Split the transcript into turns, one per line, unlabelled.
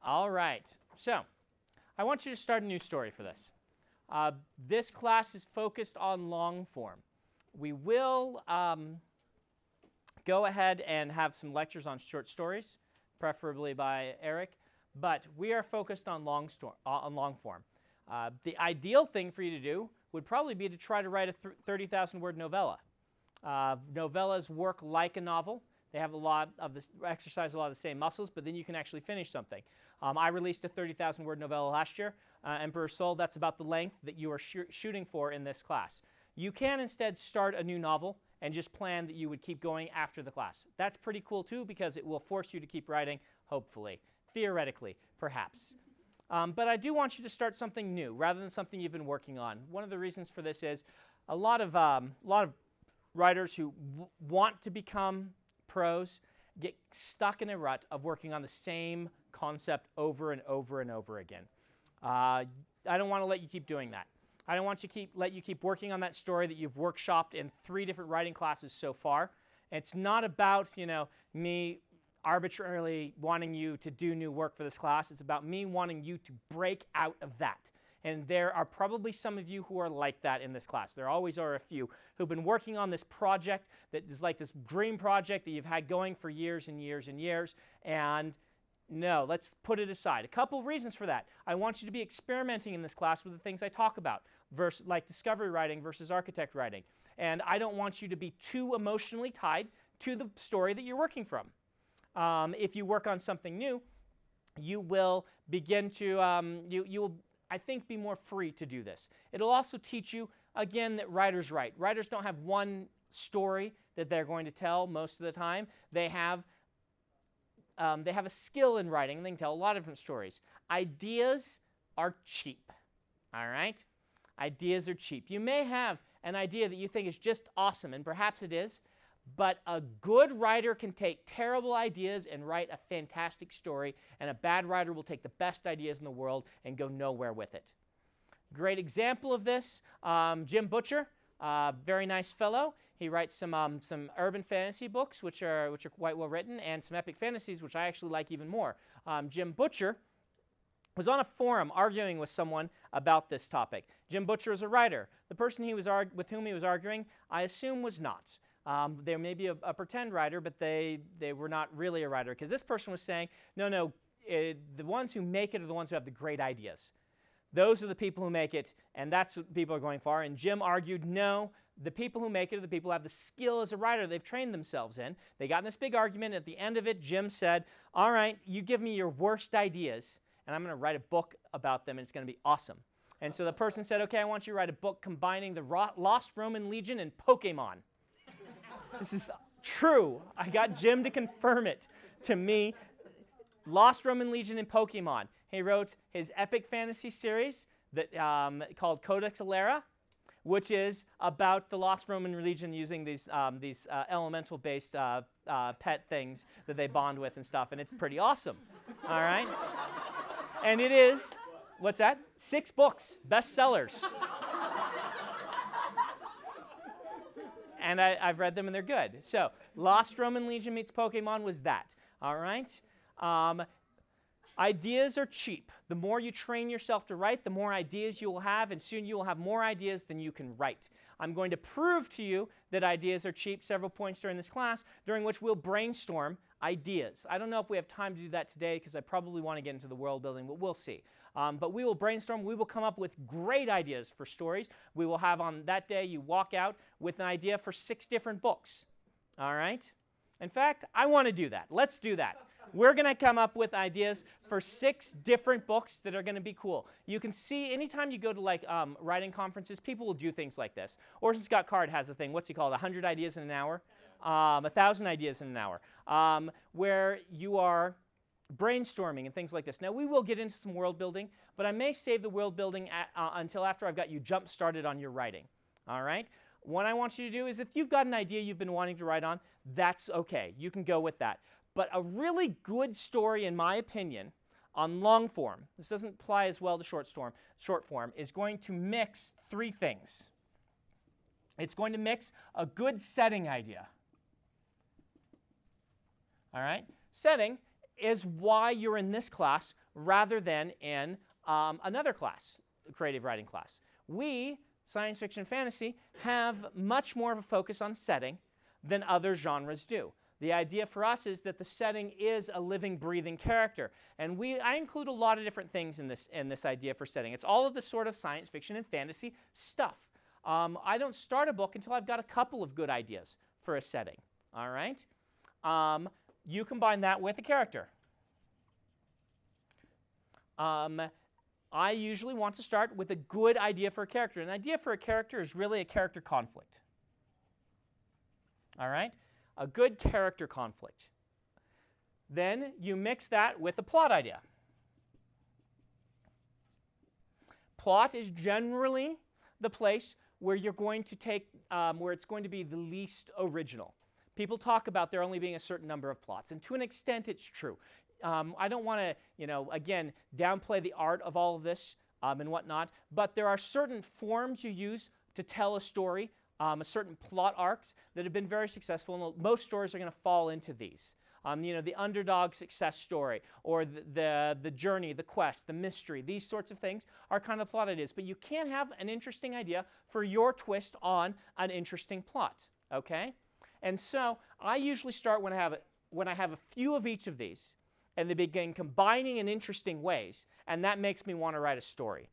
All right. So I want you to start a new story for this. This class is focused on long form. We will go ahead and have some lectures on short stories, preferably by Eric, but we are focused on long form. The ideal thing for you to do would probably be to try to write a 30,000-word novella. Novellas work like a novel. They have exercise a lot of the same muscles, but then you can actually finish something. I released a 30,000-word novella last year, Emperor's Soul. That's about the length that you are shooting for in this class. You can instead start a new novel and just plan that you would keep going after the class. That's pretty cool too, because it will force you to keep writing, hopefully, theoretically, perhaps. But I do want you to start something new rather than something you've been working on. One of the reasons for this is a lot of writers who want to become pros get stuck in a rut of working on the same concept over and over and over again. I don't want to let you keep doing that. I don't want to let you keep working on that story that you've workshopped in 3 different writing classes so far. It's not about, me arbitrarily wanting you to do new work for this class. It's about me wanting you to break out of that. And there are probably some of you who are like that in this class. There always are a few who've been working on this project that is like this dream project that you've had going for years and years and years. And no, let's put it aside. A couple of reasons for that. I want you to be experimenting in this class with the things I talk about, like discovery writing versus architect writing. And I don't want you to be too emotionally tied to the story that you're working from. If you work on something new, you will begin to, you will, I think, be more free to do this. It'll also teach you, again, that writers write. Writers don't have one story that they're going to tell most of the time. They have a skill in writing, and they can tell a lot of different stories. Ideas are cheap, all right? Ideas are cheap. You may have an idea that you think is just awesome, and perhaps it is, but a good writer can take terrible ideas and write a fantastic story, and a bad writer will take the best ideas in the world and go nowhere with it. Great example of this, Jim Butcher, very nice fellow. He writes some urban fantasy books, which are quite well written, and some epic fantasies, which I actually like even more. Jim Butcher was on a forum arguing with someone about this topic. Jim Butcher is a writer. The person with whom he was arguing, I assume, was not. They may be a pretend writer, but they were not really a writer, because this person was saying, no, the ones who make it are the ones who have the great ideas. Those are the people who make it, and that's what people are going for. And Jim argued, no, the people who make it are the people who have the skill as a writer they've trained themselves in. They got in this big argument. At the end of it, Jim said, all right, you give me your worst ideas, and I'm going to write a book about them, and it's going to be awesome. And so the person said, okay, I want you to write a book combining the Lost Roman Legion and Pokemon. This is true. I got Jim to confirm it to me. Lost Roman Legion and Pokemon. He wrote his epic fantasy series that called Codex Alera, which is about the Lost Roman Legion using these elemental-based pet things that they bond with and stuff, and it's pretty awesome. All right? And it is, what's that? 6 books, bestsellers. And I've read them, and they're good. So, Lost Roman Legion meets Pokemon was that. All right? Ideas are cheap. The more you train yourself to write, the more ideas you will have, and soon you will have more ideas than you can write. I'm going to prove to you that ideas are cheap several points during this class, during which we'll brainstorm ideas. I don't know if we have time to do that today, because I probably want to get into the world building, but we'll see. But we will brainstorm. We will come up with great ideas for stories. We will have on that day, you walk out with an idea for 6 different books. All right? In fact, I want to do that. Let's do that. We're going to come up with ideas for 6 different books that are going to be cool. You can see anytime you go to writing conferences, people will do things like this. Orson Scott Card has a thing. What's he called? 100 ideas in an hour? 1,000 ideas in an hour. Where you are brainstorming and things like this. Now, we will get into some world building, but I may save the world building until after I've got you jump started on your writing. All right? What I want you to do is, if you've got an idea you've been wanting to write on, that's okay. You can go with that. But a really good story, in my opinion, on long form, this doesn't apply as well to short form, is going to mix 3 things. It's going to mix a good setting idea. All right? Setting is why you're in this class rather than in another class, creative writing class. We, science fiction and fantasy, have much more of a focus on setting than other genres do. The idea for us is that the setting is a living, breathing character. And I include a lot of different things in this idea for setting. It's all of the sort of science fiction and fantasy stuff. I don't start a book until I've got a couple of good ideas for a setting. All right? You combine that with a character. I usually want to start with a good idea for a character. An idea for a character is really a character conflict. All right? A good character conflict. Then you mix that with a plot idea. Plot is generally the place where you're going to take, where it's going to be the least original. People talk about there only being a certain number of plots, and to an extent it's true. I don't want to, again, downplay the art of all of this and whatnot, but there are certain forms you use to tell a story, certain plot arcs that have been very successful, and most stories are going to fall into these. The underdog success story, or the journey, the quest, the mystery, these sorts of things are kind of plot ideas. But you can have an interesting idea for your twist on an interesting plot, okay? And so I usually start when I have a few of each of these, and they begin combining in interesting ways, and that makes me want to write a story.